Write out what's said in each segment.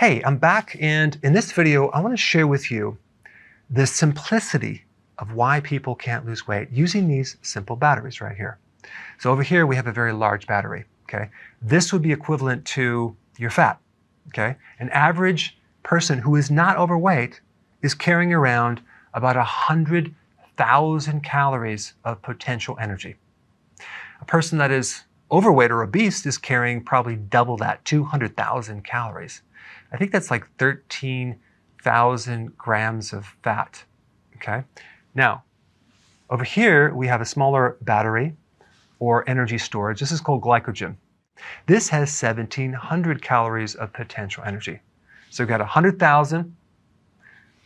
Hey, I'm back, and in this video, I want to share with you the simplicity of why people can't lose weight using these simple batteries right here. So over here, we have a very large battery, okay? This would be equivalent to your fat, okay? An average person who is not overweight is carrying around about 100,000 calories of potential energy. A person that is overweight or obese is carrying probably double that, 200,000 calories. I think that's like 13,000 grams of fat, okay? Now, over here, we have a smaller battery or energy storage. This is called glycogen. This has 1,700 calories of potential energy. So we've got 100,000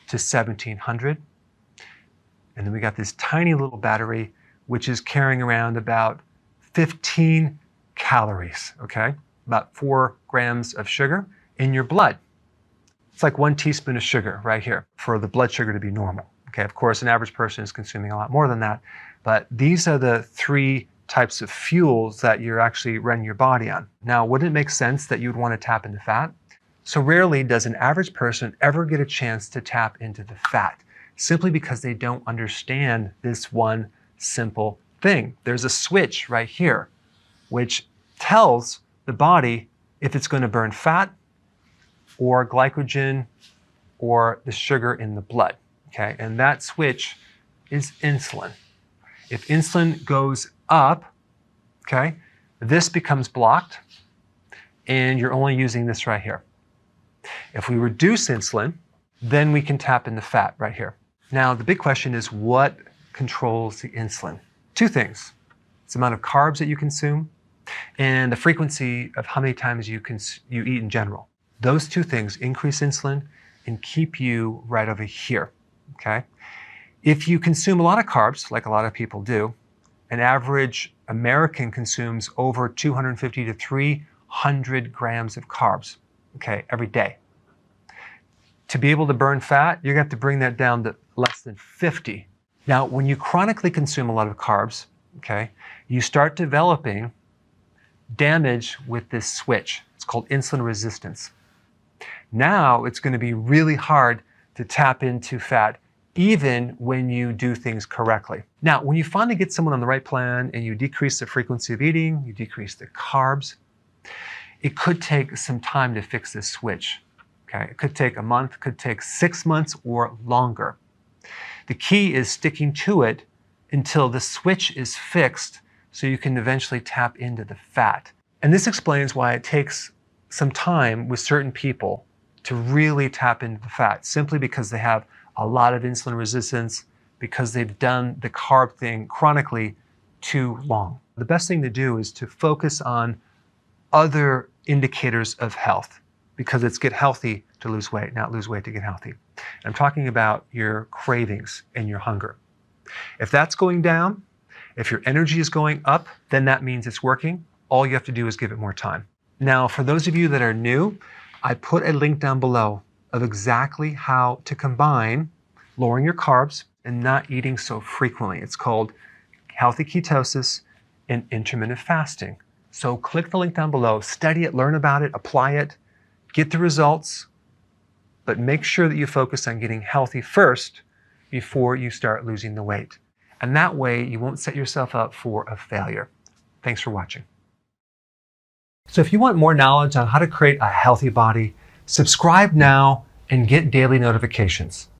to 1,700. And then we got this tiny little battery, which is carrying around about 15 calories, okay? About 4 grams of sugar in your blood. It's like 1 teaspoon of sugar right here for the blood sugar to be normal. Okay, of course, an average person is consuming a lot more than that, but these are the 3 types of fuels that you're actually running your body on. Now, wouldn't it make sense that you would want to tap into fat? So rarely does an average person ever get a chance to tap into the fat, simply because they don't understand this one simple thing. There's a switch right here, which tells the body if it's going to burn fat or glycogen or the sugar in the blood, okay? And that switch is insulin. If insulin goes up, okay, this becomes blocked and you're only using this right here. If we reduce insulin, then we can tap into fat right here. Now, the big question is what controls the insulin? 2 things. It's the amount of carbs that you consume and the frequency of how many times you eat in general. Those 2 things increase insulin and keep you right over here, okay? If you consume a lot of carbs, like a lot of people do, an average American consumes over 250 to 300 grams of carbs, okay, every day. To be able to burn fat, you're going to have to bring that down to less than 50. Now, when you chronically consume a lot of carbs, okay, you start developing damage with this switch. It's called insulin resistance. Now it's going to be really hard to tap into fat even when you do things correctly. Now, when you finally get someone on the right plan and you decrease the frequency of eating, you decrease the carbs, it could take some time to fix this switch. Okay? It could take a month, could take 6 months or longer. The key is sticking to it until the switch is fixed so you can eventually tap into the fat. And this explains why it takes some time with certain people to really tap into the fat, simply because they have a lot of insulin resistance, because they've done the carb thing chronically too long. The best thing to do is to focus on other indicators of health, because it's get healthy to lose weight, not lose weight to get healthy. I'm talking about your cravings and your hunger. If that's going down, if your energy is going up, then that means it's working. All you have to do is give it more time. Now, for those of you that are new, I put a link down below of exactly how to combine lowering your carbs and not eating so frequently. It's called healthy ketosis and intermittent fasting. So click the link down below, study it, learn about it, apply it, get the results, but make sure that you focus on getting healthy first before you start losing the weight. And that way you won't set yourself up for a failure. Thanks for watching. So if you want more knowledge on how to create a healthy body, subscribe now and get daily notifications.